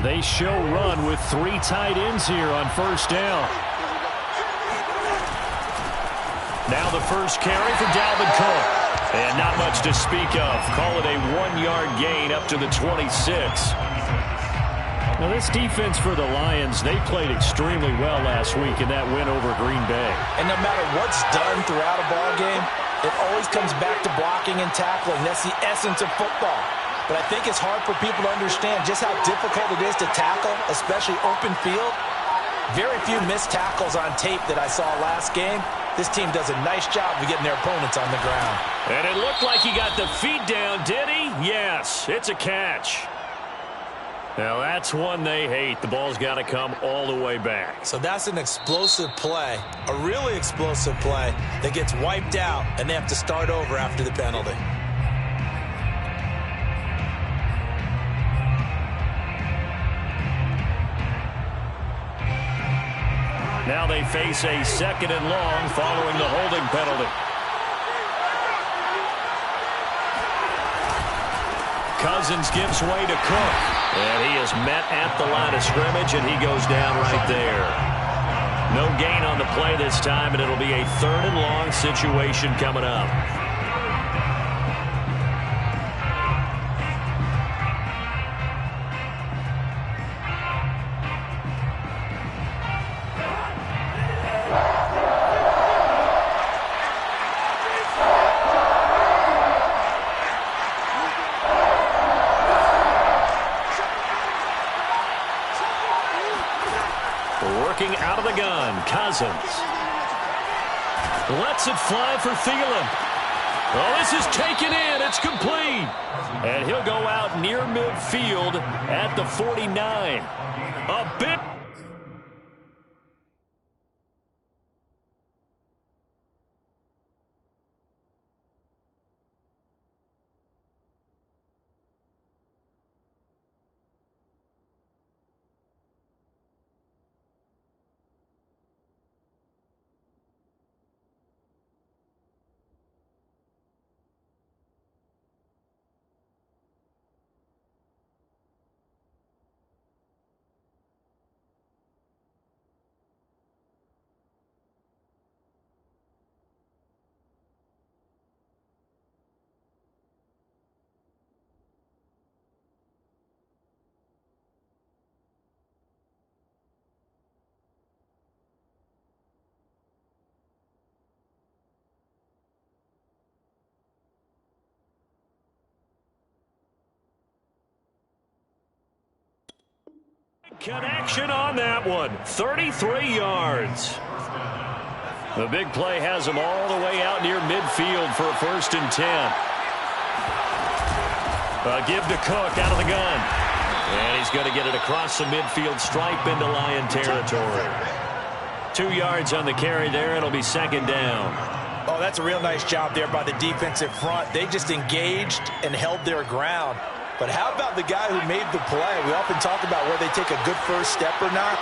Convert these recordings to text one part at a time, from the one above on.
They show run with 3 tight ends here on first down. Now the first carry for Dalvin Cook. And not much to speak of. Call it a 1-yard gain up to the 26. Now this defense for the Lions, they played extremely well last week in that win over Green Bay. And no matter what's done throughout a ball game, it always comes back to blocking and tackling. That's the essence of football. But I think it's hard for people to understand just how difficult it is to tackle, especially open field. Very few missed tackles on tape that I saw last game. This team does a nice job of getting their opponents on the ground. And it looked like he got the feet down, did he? Yes, it's a catch. Now that's one they hate. The ball's got to come all the way back. So that's an explosive play, a really explosive play that gets wiped out, and they have to start over after the penalty. Now they face a 2nd and long following the holding penalty. Cousins gives way to Cook. And he is met at the line of scrimmage, and he goes down right there. No gain on the play this time, and it'll be a 3rd and long situation coming up. Working out of the gun, Cousins. Lets it fly for Thielen. Oh, this is taken in. It's complete. And he'll go out near midfield at the 49. A bit. Connection on that one. 33 yards. The big play has him all the way out near midfield for a 1st and 10. Give to Cook out of the gun. And he's going to get it across the midfield stripe into Lion territory. 2 yards on the carry there. It'll be 2nd down. Oh, that's a real nice job there by the defensive front. They just engaged and held their ground. But how about the guy who made the play? We often talk about whether they take a good first step or not.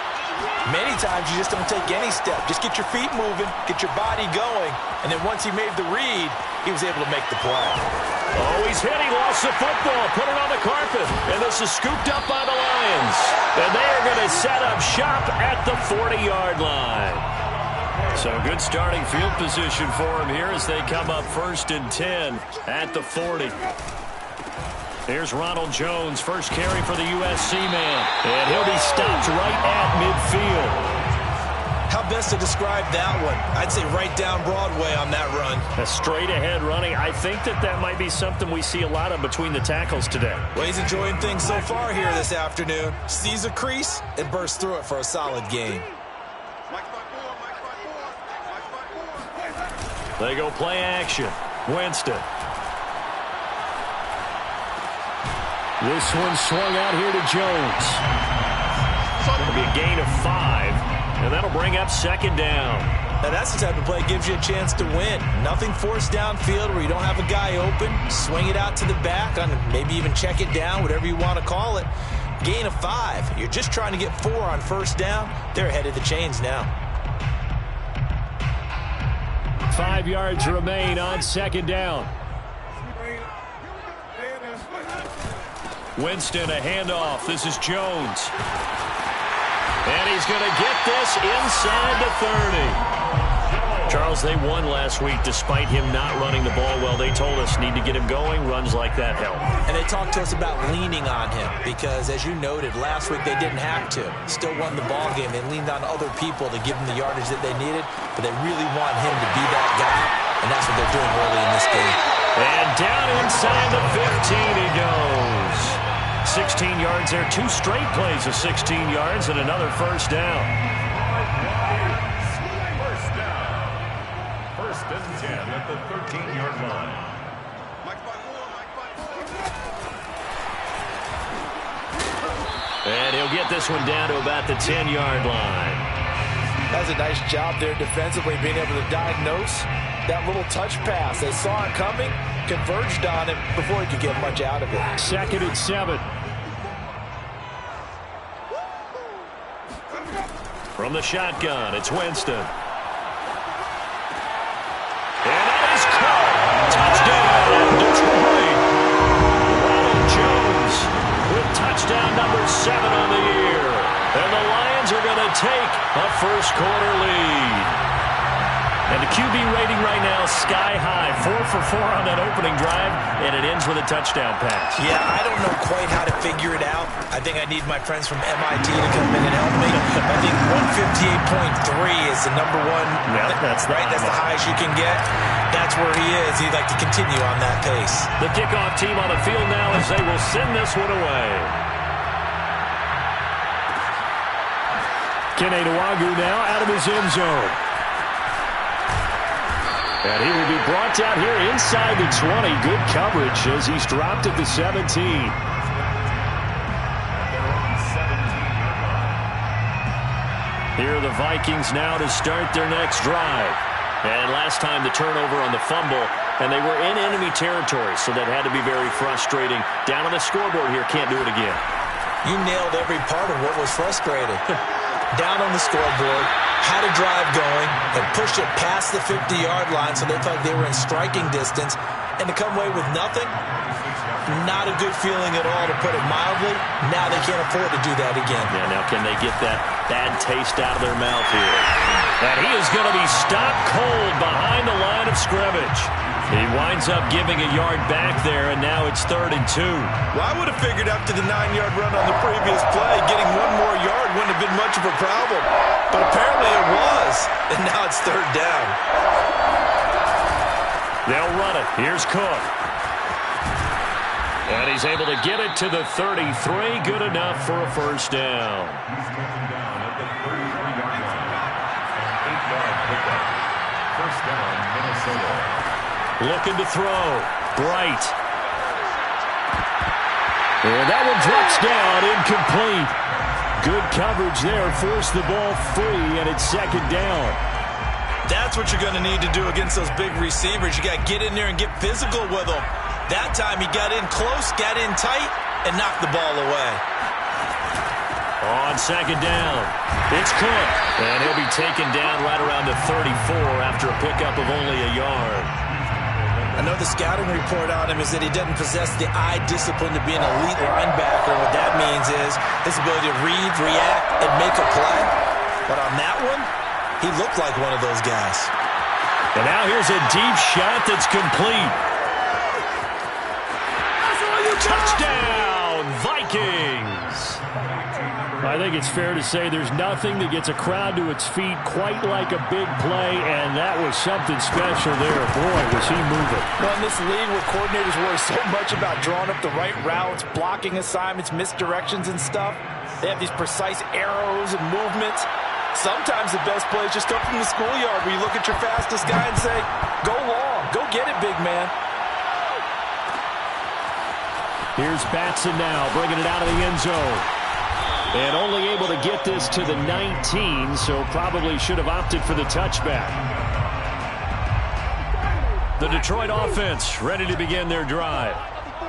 Many times you just don't take any step. Just get your feet moving, get your body going, and then once he made the read, he was able to make the play. Oh, he's hit. He lost the football. Put it on the carpet. And this is scooped up by the Lions. And they are going to set up shop at the 40-yard line. So good starting field position for him here as they come up 1st and 10 at the 40. Here's Ronald Jones, first carry for the USC man. And he'll be stopped right at midfield. How best to describe that one? I'd say right down Broadway on that run. A straight-ahead running. I think that might be something we see a lot of between the tackles today. Well, he's enjoying things so far here this afternoon. Sees a crease and bursts through it for a solid gain. They go play action. Winston. This one swung out here to Jones. It'll be a gain of 5, and that'll bring up 2nd down. Now that's the type of play that gives you a chance to win. Nothing forced downfield where you don't have a guy open. Swing it out to the back, maybe even check it down, whatever you want to call it. Gain of 5. You're just trying to get 4 on first down. They're ahead of the chains now. 5 yards remain on 2nd down. Winston, a handoff. This is Jones. And he's going to get this inside the 30. Charles, they won last week despite him not running the ball well. They told us need to get him going. Runs like that help. And they talked to us about leaning on him because, as you noted, last week they didn't have to. Still won the ball game. They leaned on other people to give them the yardage that they needed, but they really want him to be that guy, and that's what they're doing early in this game. And down inside the 15 he goes. 16 yards there. 2 straight plays of 16 yards and another first down. First and 10 at the 13-yard line. And he'll get this one down to about the 10-yard line. That's a nice job there defensively, being able to diagnose that little touch pass. They saw it coming, converged on it before he could get much out of it. 2nd and 7. From the shotgun, it's Winston. And that is caught. Touchdown, Detroit. Ronald Jones with touchdown number 7 on the year. And the Lions are going to take a first quarter lead. And the QB rating right now, sky high. 4 for 4 on that opening drive, and it ends with a touchdown pass. Yeah, I don't know quite how to figure it out. I think I need my friends from MIT to come in and help me. I think 158.3 is the number one. Yeah, that's right. That's the highest you can get. That's where he is. He'd like to continue on that pace. The kickoff team on the field now as they will send this one away. Kene Nwangwu now out of his end zone. And he will be brought down here inside the 20. Good coverage as he's dropped at the 17. Here are the Vikings now to start their next drive. And last time the turnover on the fumble, and they were in enemy territory, so that had to be very frustrating. Down on the scoreboard here, can't do it again. You nailed every part of what was frustrating. Down on the scoreboard, had a drive going, and pushed it past the 50-yard line so they felt they were in striking distance, and to come away with nothing, not a good feeling at all, to put it mildly. Now they can't afford to do that again. Yeah, now can they get that bad taste out of their mouth here? And he is going to be stopped cold behind the line of scrimmage. He winds up giving a yard back there, and now it's 3rd and 2. Well, I would have figured after the 9-yard run on the previous play, getting one more yard wouldn't have been much of a problem. But apparently it was, and now it's 3rd down. They'll run it. Here's Cook. And he's able to get it to the 33. Good enough for a first down. First down, Minnesota. Looking to throw. Bright. And that one drops down, incomplete. Good coverage there. Forced the ball free, and it's 2nd down. That's what you're going to need to do against those big receivers. You got to get in there and get physical with them. That time he got in close, got in tight, and knocked the ball away. On 2nd down, it's Cook. And he'll be taken down right around the 34 after a pickup of only a yard. I know the scouting report on him is that he doesn't possess the eye discipline to be an elite linebacker. What that means is his ability to read, react, and make a play. But on that one, he looked like one of those guys. And now here's a deep shot that's complete. Touchdown, Vikings! I think it's fair to say there's nothing that gets a crowd to its feet quite like a big play, and that was something special there. Boy, was he moving. Well, in this league where coordinators worry so much about drawing up the right routes, blocking assignments, misdirections and stuff, they have these precise arrows and movements. Sometimes the best plays just come from the schoolyard where you look at your fastest guy and say, go long, go get it, big man. Here's Batson now, bringing it out of the end zone. And only able to get this to the 19, so probably should have opted for the touchback. The Detroit offense ready to begin their drive.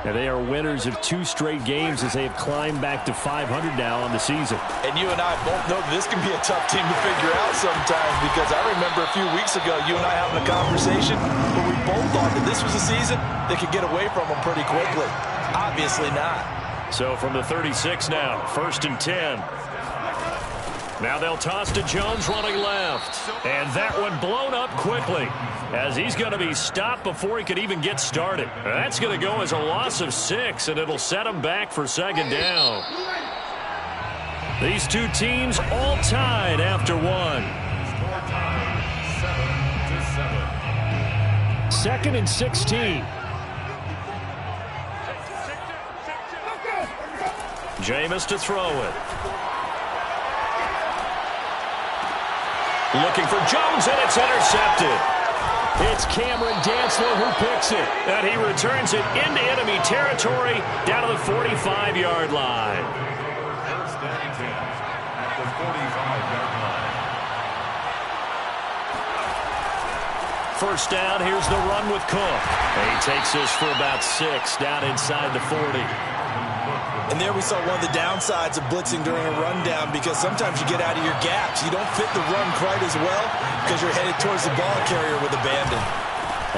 And they are winners of 2 straight games as they have climbed back to 500 now on the season. And you and I both know this can be a tough team to figure out sometimes, because I remember a few weeks ago you and I having a conversation where we both thought that this was a season that could get away from them pretty quickly. Obviously not. So from the 36 now, 1st and 10. Now they'll toss to Jones running left. And that one blown up quickly as he's going to be stopped before he could even get started. That's going to go as a loss of 6, and it'll set him back for 2nd down. These two teams all tied after 1. 2nd and 16. Jameis to throw it. Looking for Jones, and it's intercepted. It's Cameron Dantzler who picks it. And he returns it into enemy territory down to the 45-yard line. 1st and 10 at the 45-yard line. 1st down, here's the run with Cook. And he takes this for about 6 down inside the 40. And there we saw one of the downsides of blitzing during a rundown, because sometimes you get out of your gaps. You don't fit the run quite as well because you're headed towards the ball carrier with abandon.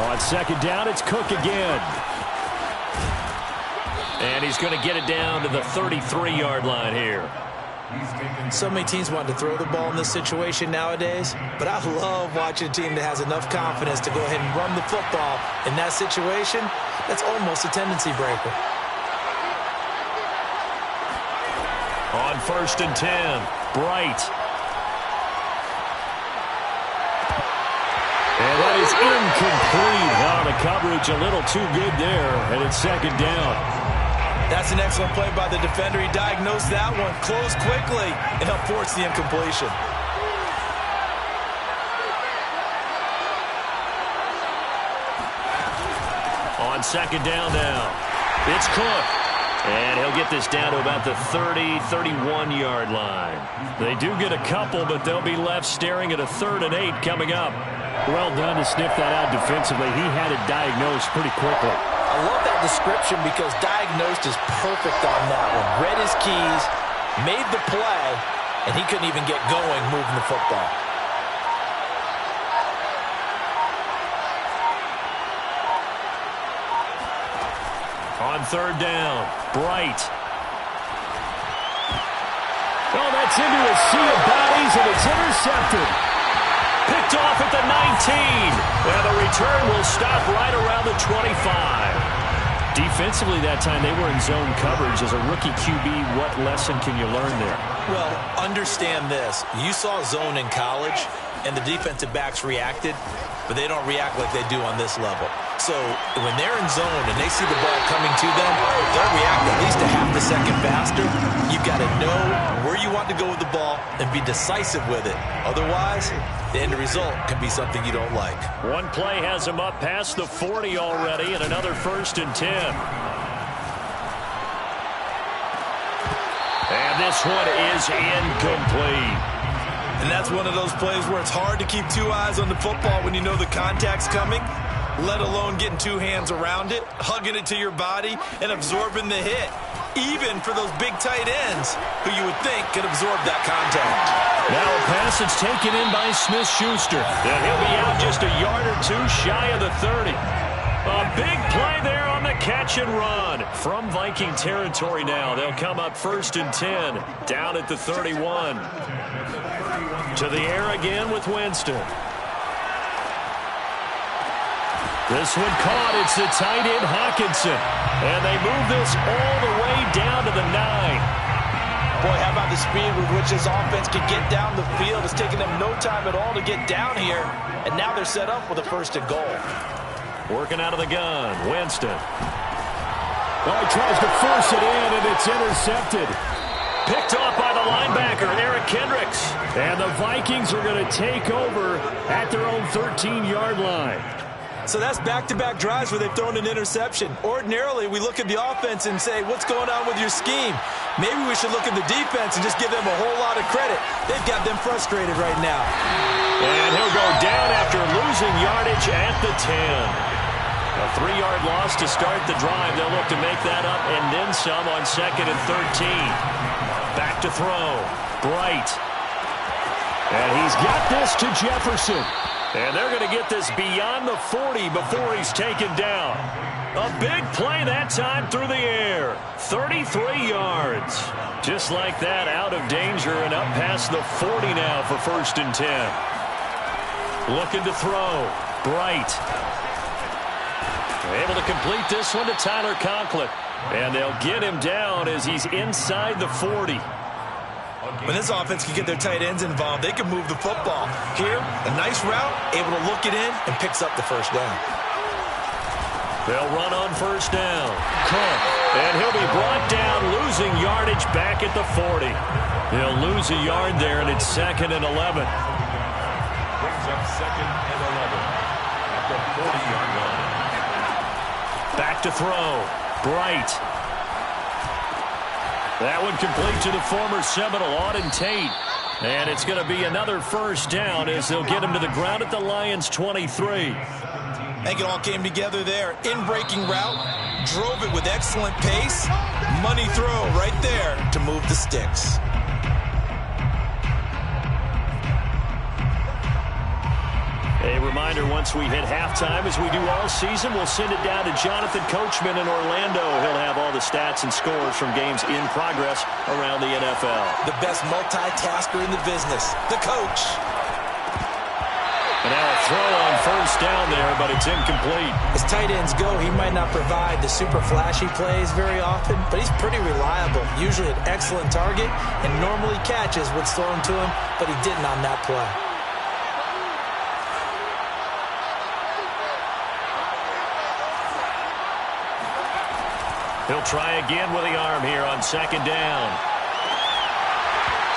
On 2nd down, it's Cook again. And he's going to get it down to the 33-yard line here. So many teams want to throw the ball in this situation nowadays, but I love watching a team that has enough confidence to go ahead and run the football in that situation. That's almost a tendency breaker. On 1st and 10, Bright. And that is incomplete. Oh, the coverage a little too good there, and it's 2nd down. That's an excellent play by the defender. He diagnosed that one, closed quickly, and helped force the incompletion. On 2nd down now, it's Cook. And he'll get this down to about the 30, 31-yard line. They do get a couple, but they'll be left staring at a 3rd and 8 coming up. Well done to sniff that out defensively. He had it diagnosed pretty quickly. I love that description because diagnosed is perfect on that one. Read his keys, made the play, and he couldn't even get going moving the football. On 3rd down, Bright. Oh, that's into a sea of bodies, and it's intercepted. Picked off at the 19. And the return will stop right around the 25. Defensively that time, they were in zone coverage. As a rookie QB, what lesson can you learn there? Well, understand this. You saw zone in college, and the defensive backs reacted, but they don't react like they do on this level. So when they're in zone and they see the ball coming to them, they'll react at least a half a second faster. You've got to know where you want to go with the ball and be decisive with it. Otherwise, the end result can be something you don't like. One play has him up past the 40 already, and another 1st and 10. And this one is incomplete. And that's one of those plays where it's hard to keep 2 eyes on the football when you know the contact's coming, let alone getting 2 hands around it, hugging it to your body, and absorbing the hit, even for those big tight ends who you would think could absorb that contact. Now a pass that's taken in by Smith-Schuster. And he'll be out just a yard or 2 shy of the 30. A big play there on the catch and run. From Viking territory now, they'll come up 1st and 10, down at the 31. To the air again with Winston. This one caught. It's the tight end Hawkinson. And they move this all the way down to the 9. Boy, how about the speed with which this offense can get down the field? It's taken them no time at all to get down here. And now they're set up with a 1st and goal. Working out of the gun, Winston. Well, he tries to force it in, and it's intercepted. Picked off by the linebacker, Eric Kendricks. And the Vikings are going to take over at their own 13-yard line. So that's back-to-back drives where they've thrown an interception. Ordinarily, we look at the offense and say, what's going on with your scheme? Maybe we should look at the defense and just give them a whole lot of credit. They've got them frustrated right now. And he'll go down after losing yardage at the 10. A 3-yard loss to start the drive. They'll look to make that up and then some on 2nd and 13. Back to throw. Bright. And he's got this to Jefferson. And they're going to get this beyond the 40 before he's taken down. A big play that time through the air. 33 yards. Just like that, out of danger and up past the 40 now for 1st and 10. Looking to throw. Bright. Able to complete this one to Tyler Conklin. And they'll get him down as he's inside the 40. When this offense can get their tight ends involved, they can move the football. Here, a nice route, able to look it in, and picks up the first down. They'll run on 1st down. Cook. And he'll be brought down, losing yardage back at the 40. He'll lose a yard there, and it's 2nd and 11. Brings up 2nd and 11 at the 40-yard line. Back to throw. Bright. That one complete to the former Seminole, Auden Tate. And it's going to be another 1st down as they'll get him to the ground at the Lions' 23. I think it all came together there. In-breaking route, drove it with excellent pace. Money throw right there to move the sticks. A reminder, once we hit halftime, as we do all season, we'll send it down to Jonathan Coachman in Orlando. He'll have all the stats and scores from games in progress around the NFL. The best multitasker in the business, the coach. And now a throw on 1st down there, but it's incomplete. As tight ends go, he might not provide the super flashy plays very often, but he's pretty reliable. Usually an excellent target, and normally catches what's thrown to him, but he didn't on that play. He'll try again with the arm here on 2nd down.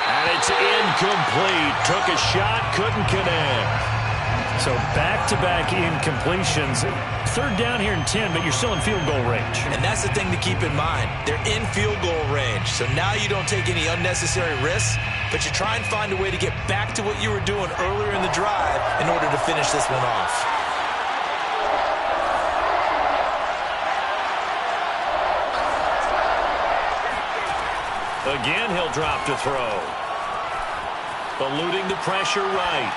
And it's incomplete. Took a shot, couldn't connect. So back-to-back incompletions. 3rd down here and 10, but you're still in field goal range. And that's the thing to keep in mind. They're in field goal range. So now you don't take any unnecessary risks, but you try and find a way to get back to what you were doing earlier in the drive in order to finish this one off. Again, he'll drop to throw. Eluding the pressure right.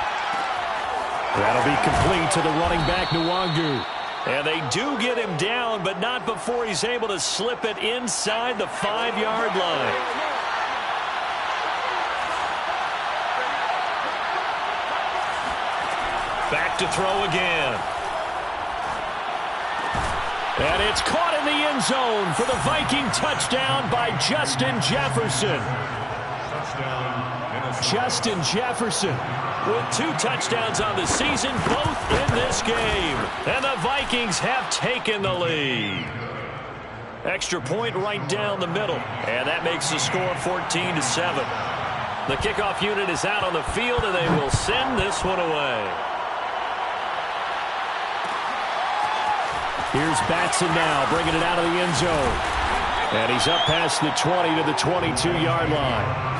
That'll be complete to the running back, Nwangu. And they do get him down, but not before he's able to slip it inside the 5-yard line. Back to throw again. And it's caught in the end zone for the Viking touchdown by Justin Jefferson. Justin Jefferson with 2 touchdowns on the season, both in this game. And the Vikings have taken the lead. Extra point right down the middle. And that makes the score 14-7. The kickoff unit is out on the field, and they will send this one away. Here's Batson now, bringing it out of the end zone. And he's up past the 20 to the 22-yard line.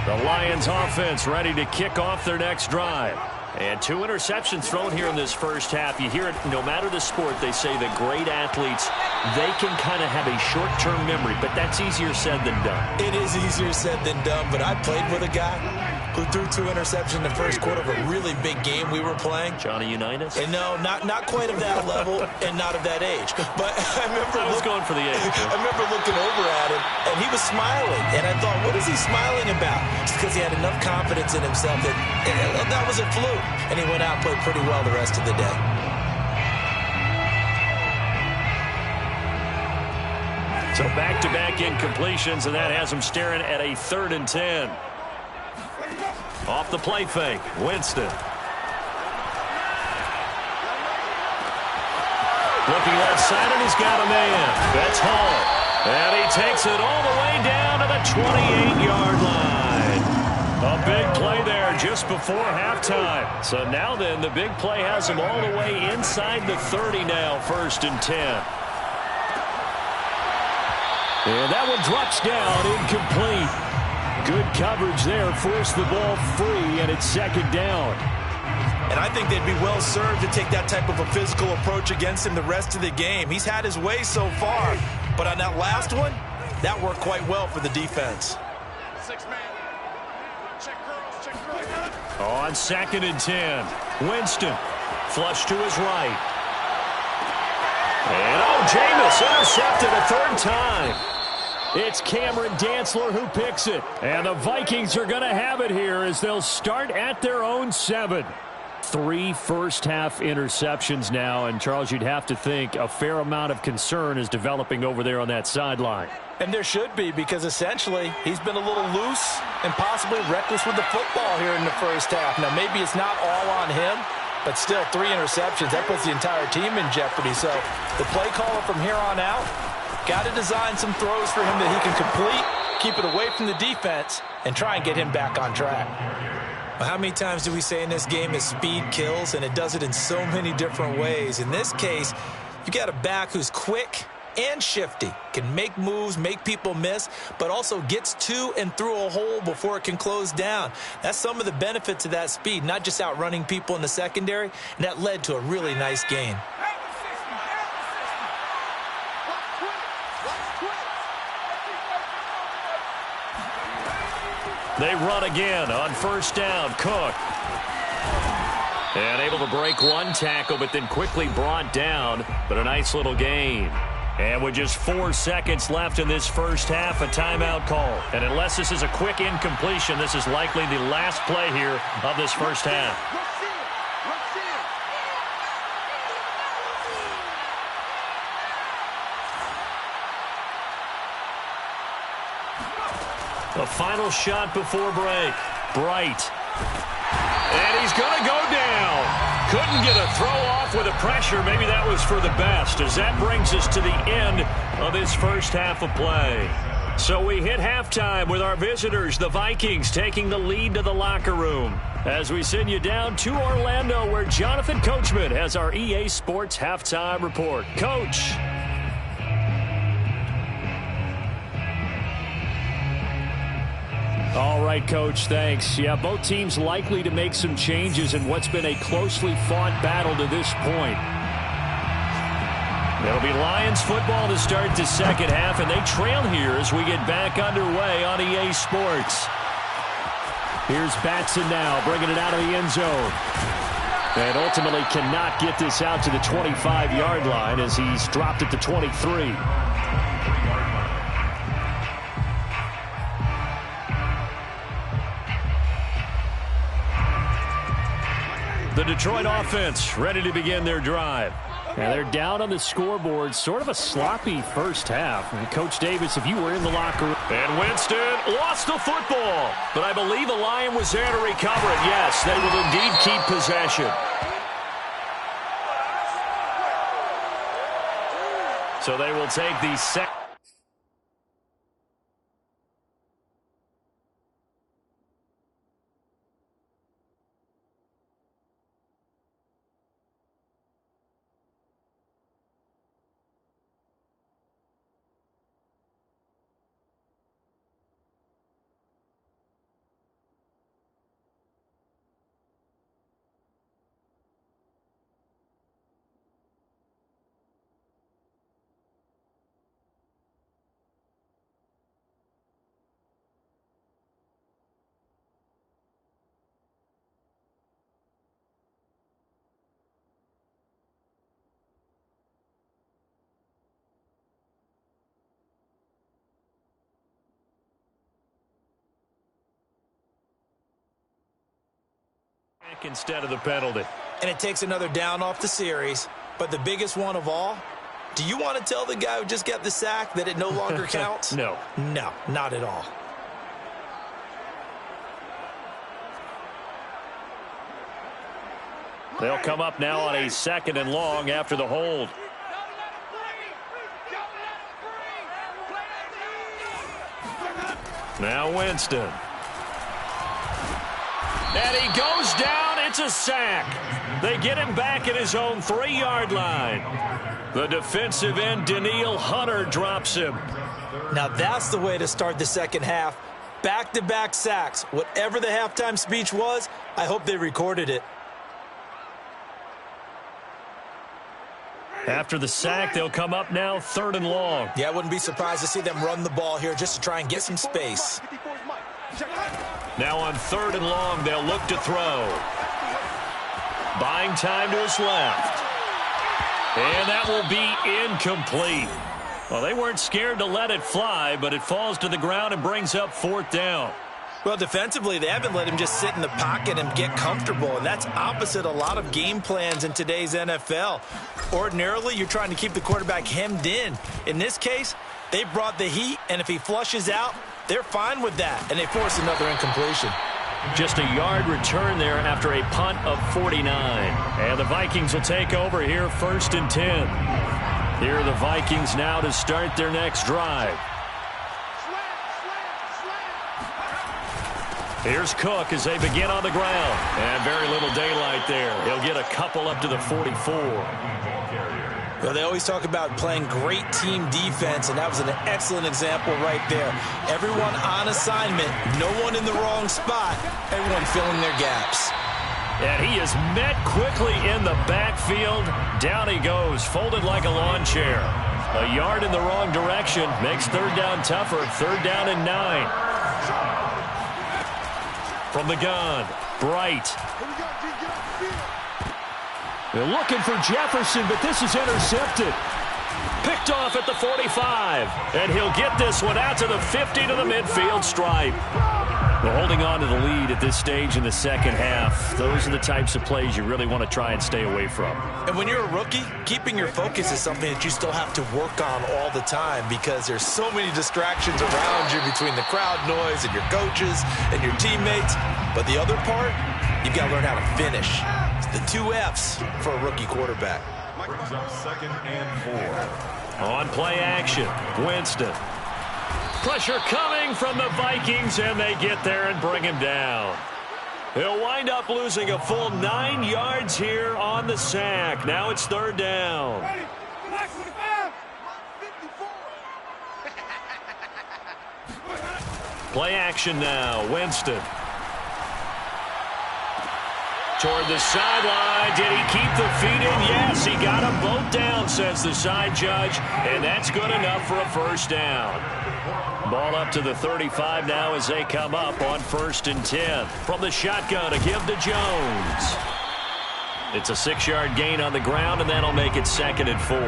The Lions offense ready to kick off their next drive. And 2 interceptions thrown here in this first half. You hear it, no matter the sport, they say that great athletes, they can kind of have a short-term memory, but that's easier said than done. It is easier said than done, but I played with a guy who threw 2 interceptions in the first quarter of a really big game we were playing. Johnny Unitas? And no, not quite of that level and not of that age. But I was going for the age. I remember looking over at him, and he was smiling. And I thought, what is he smiling about? It's because he had enough confidence in himself that that was a fluke. And he went out and played pretty well the rest of the day. So back-to-back incompletions, and that has him staring at a 3rd and 10. Off the play fake, Winston. Looking left side, and he's got a man. That's Hall. And he takes it all the way down to the 28-yard line. A big play there just before halftime. So now then, the big play has him all the way inside the 30 now, 1st and 10. And that one drops down, incomplete. Good coverage there, forced the ball free, and it's 2nd down. And I think they'd be well served to take that type of a physical approach against him the rest of the game. He's had his way so far, but on that last one, that worked quite well for the defense. 6-man. Check girls, check On 2nd and 10, Winston, flush to his right. And Jameis intercepted a 3rd time. It's Cameron Dantzler who picks it. And the Vikings are going to have it here as they'll start at their own 7. 3 first-half interceptions now. And, Charles, you'd have to think a fair amount of concern is developing over there on that sideline. And there should be, because essentially he's been a little loose and possibly reckless with the football here in the first half. Now, maybe it's not all on him, but still 3 interceptions. That puts the entire team in jeopardy. So the play caller from here on out got to design some throws for him that he can complete, keep it away from the defense, and try and get him back on track. Well, how many times do we say in this game that speed kills, and it does it in so many different ways? In this case, you got a back who's quick and shifty, can make moves, make people miss, but also gets to and through a hole before it can close down. That's some of the benefits of that speed, not just outrunning people in the secondary, and that led to a really nice gain. They run again on 1st down. Cook. And able to break 1 tackle, but then quickly brought down. But a nice little gain. And with just 4 seconds left in this first half, a timeout call. And unless this is a quick incompletion, this is likely the last play here of this first half. The final shot before break. Bright. And he's going to go down. Couldn't get a throw off with the pressure. Maybe that was for the best, as that brings us to the end of this first half of play. So we hit halftime with our visitors, the Vikings, taking the lead to the locker room. As we send you down to Orlando, where Jonathan Coachman has our EA Sports halftime report. Coach. All right, Coach, thanks. Yeah, both teams likely to make some changes in what's been a closely fought battle to this point. It'll be Lions football to start the second half, and they trail here as we get back underway on EA Sports. Here's Batson now, bringing it out of the end zone. And ultimately cannot get this out to the 25-yard line as he's dropped at the 23. The Detroit offense ready to begin their drive. And they're down on the scoreboard. Sort of a sloppy first half. And Coach Davis, if you were in the locker room. And Winston lost the football. But I believe the Lion was there to recover it. Yes, they will indeed keep possession. So they will take the second. Instead of the penalty. And it takes another down off the series. But the biggest one of all, do you want to tell the guy who just got the sack that it no longer counts? No. No, not at all. They'll come up now on a 2nd and long after the hold. Now Winston. And he goes down. It's a sack. They get him back at his own 3-yard line. The defensive end, Danielle Hunter, drops him. Now that's the way to start the second half. Back-to-back sacks. Whatever the halftime speech was, I hope they recorded it. After the sack, they'll come up now 3rd and long. Yeah, I wouldn't be surprised to see them run the ball here just to try and get some space. Now on 3rd and long, they'll look to throw. Buying time to his left. And that will be incomplete. Well, they weren't scared to let it fly, but it falls to the ground and brings up 4th down. Well, defensively, they haven't let him just sit in the pocket and get comfortable, and that's opposite a lot of game plans in today's NFL. Ordinarily, you're trying to keep the quarterback hemmed in. In this case, they brought the heat, and if he flushes out, they're fine with that, and they force another incompletion. Just a yard return there after a punt of 49. And the Vikings will take over here 1st and 10. Here are the Vikings now to start their next drive. Here's Cook as they begin on the ground. And very little daylight there. He'll get a couple up to the 44. Well, they always talk about playing great team defense, and that was an excellent example right there. Everyone on assignment, no one in the wrong spot, everyone filling their gaps. And he is met quickly in the backfield. Down he goes, folded like a lawn chair. A yard in the wrong direction makes 3rd down tougher. 3rd down and 9. From the gun, Bright. They're looking for Jefferson, but this is intercepted. Picked off at the 45. And he'll get this one out to the 50 to the midfield stripe. Well, holding on to the lead at this stage in the second half, those are the types of plays you really want to try and stay away from. And when you're a rookie, keeping your focus is something that you still have to work on all the time because there's so many distractions around you between the crowd noise and your coaches and your teammates. But the other part, you've got to learn how to finish. It's the 2 F's for a rookie quarterback. Brings up 2nd and 4. On play action, Winston. Pressure coming from the Vikings, and they get there and bring him down. He'll wind up losing a full 9 yards here on the sack. Now it's 3rd down. Play action now, Winston. Toward the sideline. Did he keep the feet in? Yes, he got them both down, says the side judge, and that's good enough for a 1st down. Ball up to the 35 now as they come up on 1st and 10. From the shotgun to give to Jones. It's a 6-yard gain on the ground, and that'll make it 2nd and 4.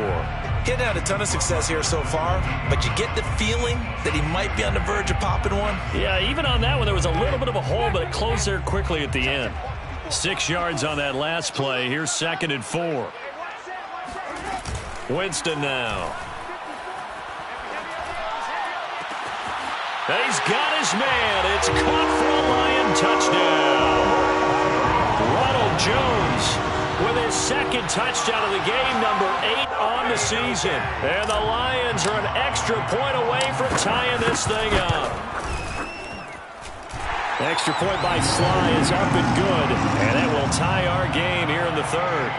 Getting had a ton of success here so far, but you get the feeling that he might be on the verge of popping one. Yeah, even on that one, there was a little bit of a hole, but it closed there quickly at the end. 6 yards on that last play. Here's 2nd and 4. Winston now. He's got his man. It's caught for a Lion touchdown. Ronald Jones with his 2nd touchdown of the game, number 8 on the season. And the Lions are an extra point away from tying this thing up. Extra point by Sly is up and good, and it will tie our game here in the 3rd.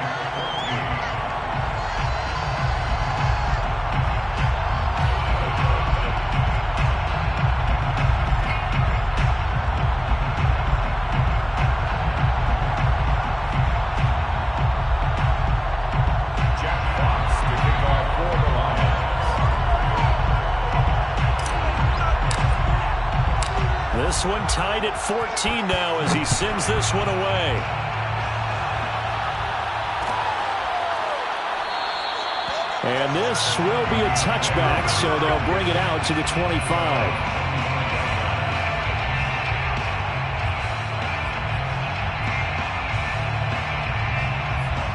This one tied at 14 now as he sends this one away. And this will be a touchback, so they'll bring it out to the 25.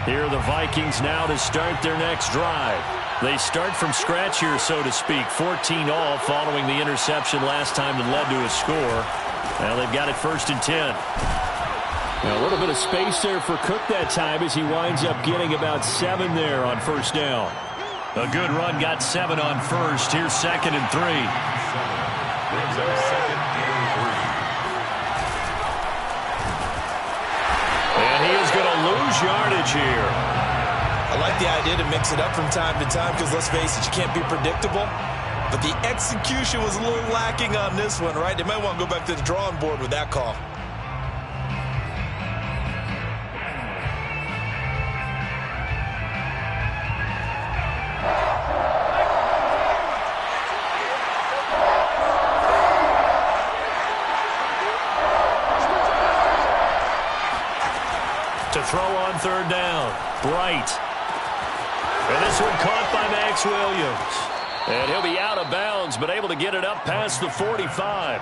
Here are the Vikings now to start their next drive. They start from scratch here, so to speak. 14 all following the interception last time that led to a score. Well, they've got it 1st and 10. Now, a little bit of space there for Cook that time as he winds up getting about 7 there on 1st down. A good run, got 7 on 1st. Here's 2nd and 3. Brings up 2nd and 3. And he is going to lose yardage here. I like the idea to mix it up from time to time because, let's face it, you can't be predictable. But the execution was a little lacking on this one, right? They might want to go back to the drawing board with that call. throw on third down. Bright. And this one caught by Max Williams. And he'll be out of bounds, but able to get it up past the 45.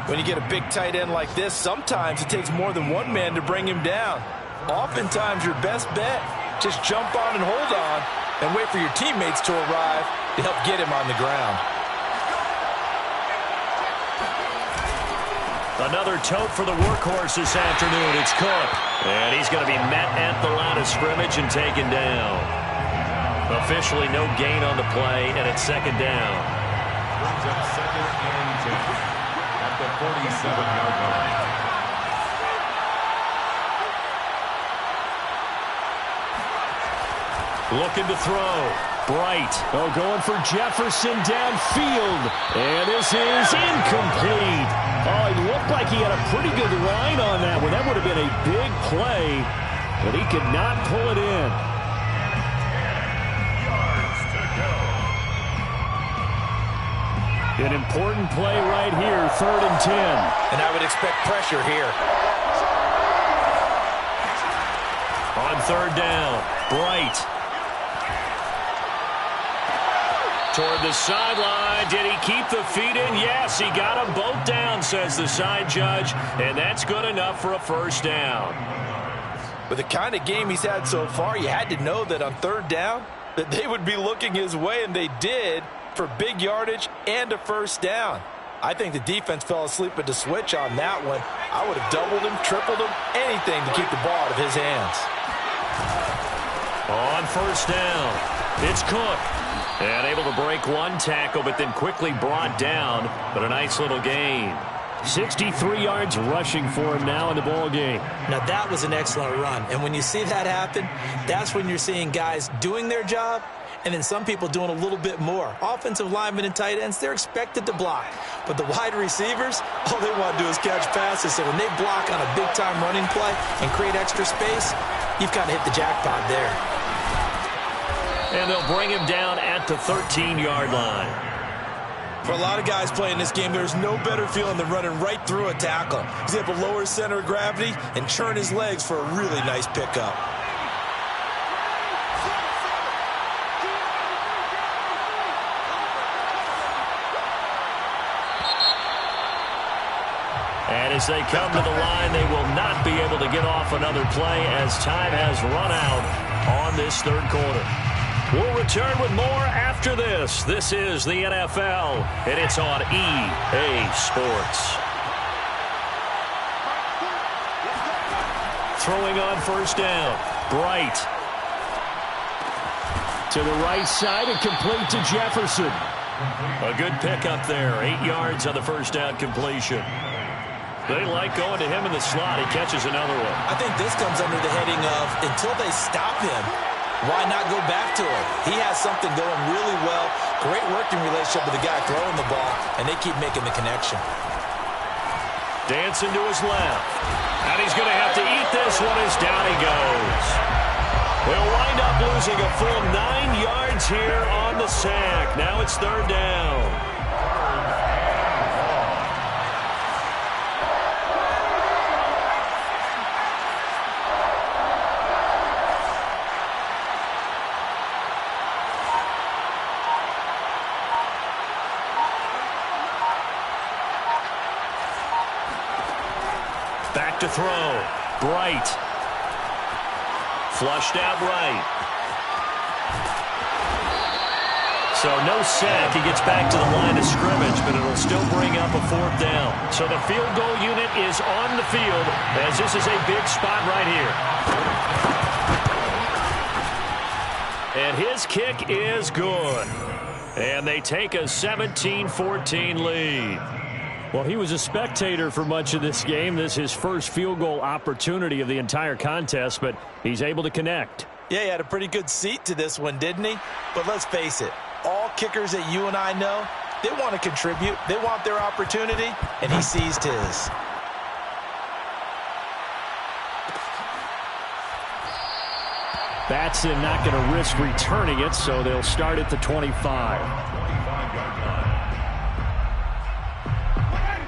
When you get a big tight end like this, sometimes it takes more than one man to bring him down. Oftentimes, your best bet, just jump on and hold on and wait for your teammates to arrive to help get him on the ground. Another tote for the workhorse this afternoon. It's Cook. And he's going to be met at the line of scrimmage and taken down. Officially no gain on the play, and it's second down. Brings up second and 10 at the 47-yard line. Looking to throw. Bright. Oh, going for Jefferson downfield. And this is incomplete. Oh, it looked like he had a pretty good line on that one. That would have been a big play, but he could not pull it in. An important play right here, 3rd and 10. And I would expect pressure here. On third down, Bright. Toward the sideline. Did he keep the feet in? Yes, he got them both down, says the side judge. And that's good enough for a first down. With the kind of game he's had so far, you had to know that on third down, that they would be looking his way, and they did, for big yardage and a first down. I think the defense fell asleep at the switch on that one. I would have doubled him, tripled him, anything to keep the ball out of his hands. On first down, it's Cook. And able to break one tackle, but then quickly brought down. But a nice little gain. 63 yards rushing for him now in the ball game. Now, that was an excellent run. And when you see that happen, that's when you're seeing guys doing their job and then some people doing a little bit more. Offensive linemen and tight ends, they're expected to block. But the wide receivers, all they want to do is catch passes. So when they block on a big-time running play and create extra space, you've kind of hit the jackpot there. And they'll bring him down at the 13-yard line. For a lot of guys playing this game, there's no better feeling than running right through a tackle. He's able to lower his center of gravity and churn his legs for a really nice pickup. And as they come to the line, they will not be able to get off another play as time has run out on this third quarter. We'll return with more after this. This is the NFL, and it's on EA Sports. Throwing on first down, Bright. To the right side and complete to Jefferson. A good pickup there, 8 yards on the first down completion. They like going to him in the slot. He catches another one. I think this comes under the heading of until they stop him, why not go back to him? He has something going really well. Great working relationship with the guy throwing the ball, and they keep making the connection. Dancing to his left. And he's going to have to eat this one as down he goes. We'll wind up losing a full 9 yards here on the sack. Now it's third down. Back to throw. Bright. Flushed out right. So no sack. He gets back to the line of scrimmage, but it'll still bring up a fourth down. So the field goal unit is on the field as this is a big spot right here. And his kick is good. And they take a 17-14 lead. Well, he was a spectator for much of this game. This is his first field goal opportunity of the entire contest, but he's able to connect. Yeah, he had a pretty good seat to this one, didn't he? But let's face it, all kickers that you and I know, they want to contribute. They want their opportunity, and he seized his. Batson not going to risk returning it, so they'll start at the 25.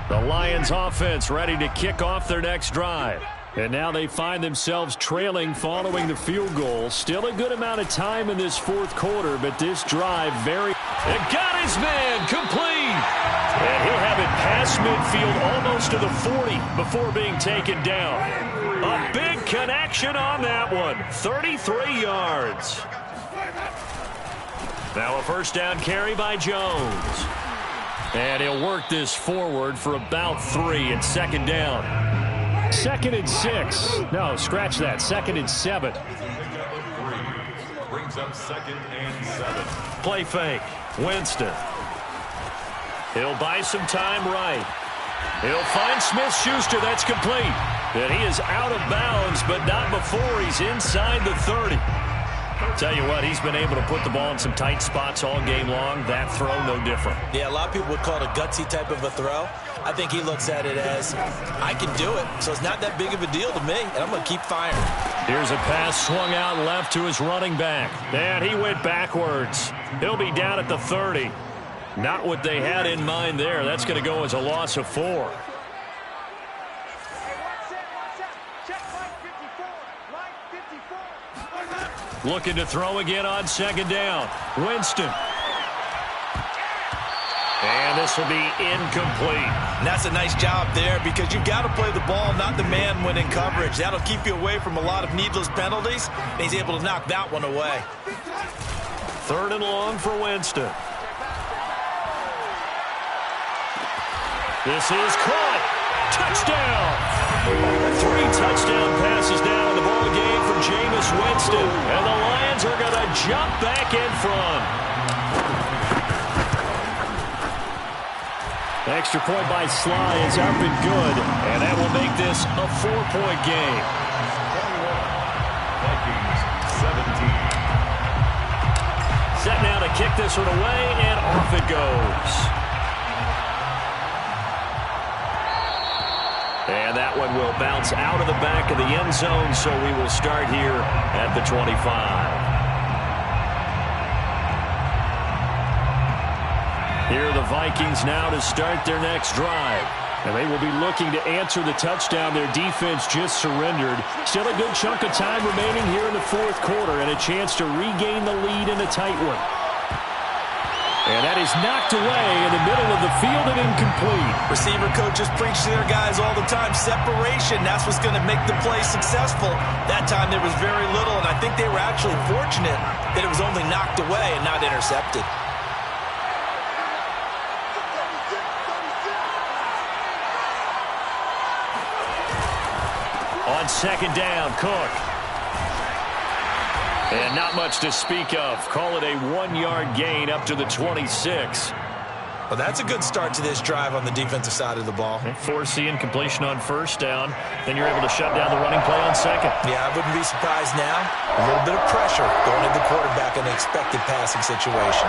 The Lions offense ready to kick off their next drive. And now they find themselves trailing following the field goal. Still a good amount of time in this fourth quarter, but this drive very... And got his man complete. And he'll have it past midfield almost to the 40 before being taken down. A big connection on that one. 33 yards. Now a first down carry by Jones. And he'll work this forward for about 3 and second down. 2nd and 6. No, scratch that. 2nd and 7. Brings up 2nd and 7. Play fake. Winston. He'll buy some time right. He'll find Smith-Schuster. That's complete. And he is out of bounds, but not before he's inside the 30. Tell you what, he's been able to put the ball in some tight spots all game long. That throw, no different. Yeah, a lot of people would call it a gutsy type of a throw. I think he looks at it as, I can do it, so it's not that big of a deal to me, and I'm going to keep firing. Here's a pass swung out left to his running back. And he went backwards. He'll be down at the 30. Not what they had in mind there. That's going to go as a loss of 4. Looking to throw again on second down. Winston. And this will be incomplete. And that's a nice job there because you've got to play the ball, not the man when in coverage. That'll keep you away from a lot of needless penalties. And he's able to knock that one away. 3rd and long for Winston. This is caught. Touchdown. 3 touchdown passes now in the ball game for Jameis Winston. And the Lions are going to jump back in front. Extra point by Sly is up and good. And that will make this a 4-point game. Vikings 17. Set now to kick this one away, and off it goes. And that one will bounce out of the back of the end zone, so we will start here at the 25. Here are the Vikings now to start their next drive. And they will be looking to answer the touchdown their defense just surrendered. Still a good chunk of time remaining here in the fourth quarter and a chance to regain the lead in a tight one. And that is knocked away in the middle of the field and incomplete. Receiver coaches preach to their guys all the time. Separation, that's what's going to make the play successful. That time there was very little, and I think they were actually fortunate that it was only knocked away and not intercepted. On second down, Cook. And not much to speak of. Call it a 1-yard gain up to the 26. Well, that's a good start to this drive on the defensive side of the ball. Force the incompletion on first down. Then you're able to shut down the running play on second. Yeah, I wouldn't be surprised now. A little bit of pressure going to the quarterback in an expected passing situation.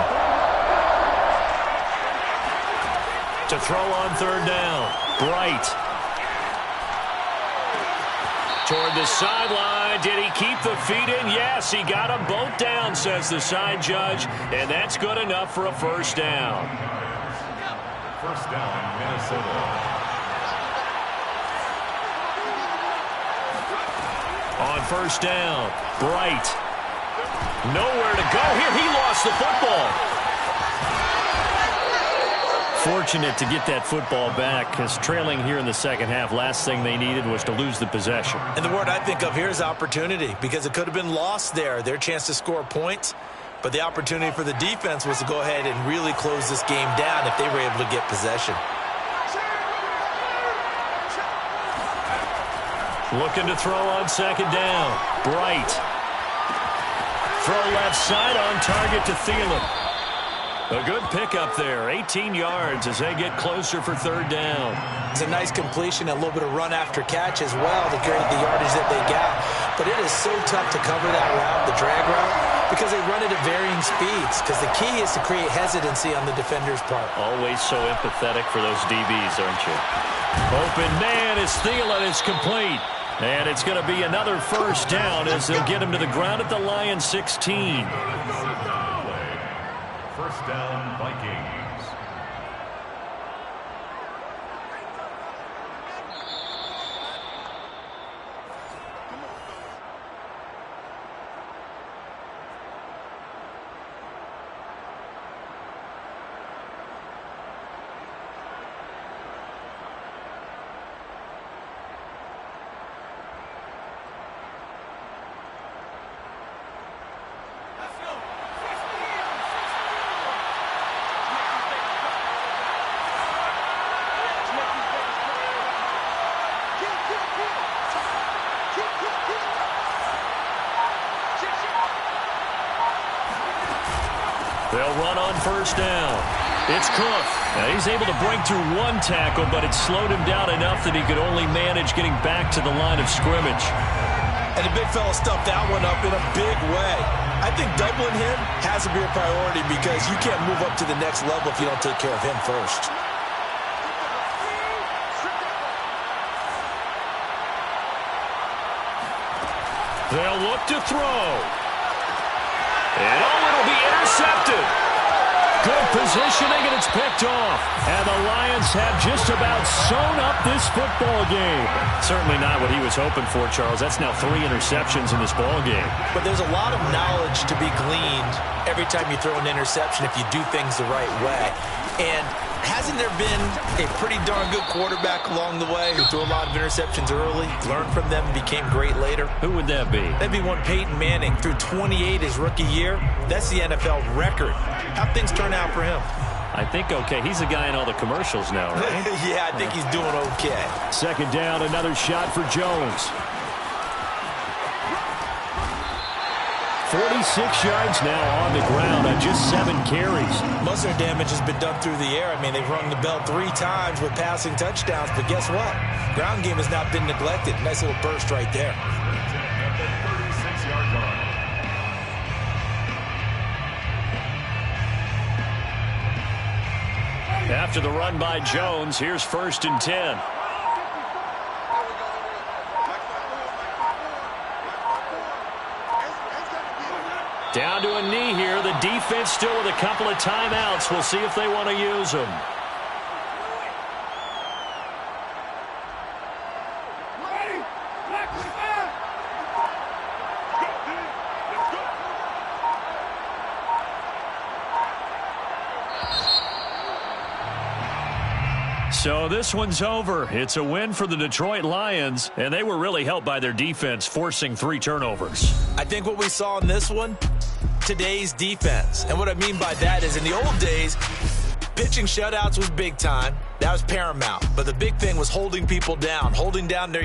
To throw on third down, Bright. Toward the sideline. Did he keep the feet in? Yes, he got them both down, says the side judge. And that's good enough for a first down. First down, Minnesota. On first down, Bright. Nowhere to go here. He lost the football. Fortunate to get that football back because trailing here in the second half, last thing they needed was to lose the possession. And the word I think of here is opportunity because it could have been lost there. Their chance to score points, but the opportunity for the defense was to go ahead and really close this game down if they were able to get possession. Looking to throw on second down. Bright. Throw left side on target to Thielen. A good pickup there, 18 yards as they get closer for third down. It's a nice completion, a little bit of run after catch as well to create the yardage that they got. But it is so tough to cover that route, the drag route, because they run it at varying speeds. Because the key is to create hesitancy on the defender's part. Always so empathetic for those DBs, aren't you? Open man is Thielen. It's complete. And it's going to be another first down as they'll get him to the ground at the Lions 16. First down, Vikings. They'll run on first down. It's Cook. Now he's able to break through one tackle, but it slowed him down enough that he could only manage getting back to the line of scrimmage. And the big fella stuffed that one up in a big way. I think doubling him has to be a priority because you can't move up to the next level if you don't take care of him first. They'll look to throw. And it'll be intercepted. Good positioning, and it's picked off. And the Lions have just about sewn up this football game. Certainly not what he was hoping for, Charles. That's now 3 interceptions in this ball game. But there's a lot of knowledge to be gleaned every time you throw an interception if you do things the right way. And hasn't there been a pretty darn good quarterback along the way who threw a lot of interceptions early, learned from them, and became great later? Who would that be? That'd be one Peyton Manning. Threw 28 his rookie year. That's the NFL record. How'd things turn out for him? I think okay. He's the guy in all the commercials now, right? Yeah, I think he's doing okay. Second down, another shot for Jones. 46 yards now on the ground on just 7 carries. Most of their damage has been done through the air. I mean, they've rung the bell 3 times with passing touchdowns, but guess what? Ground game has not been neglected. Nice little burst right there. At the 36-yard line. After the run by Jones, here's 1st and 10. Down to a knee here. The defense still with a couple of timeouts. We'll see if they want to use them. So this one's over. It's a win for the Detroit Lions, and they were really helped by their defense, forcing 3 turnovers. I think what we saw in this one, today's defense. And what I mean by that is in the old days, pitching shutouts was big time. That was paramount. But the big thing was holding people down, holding down their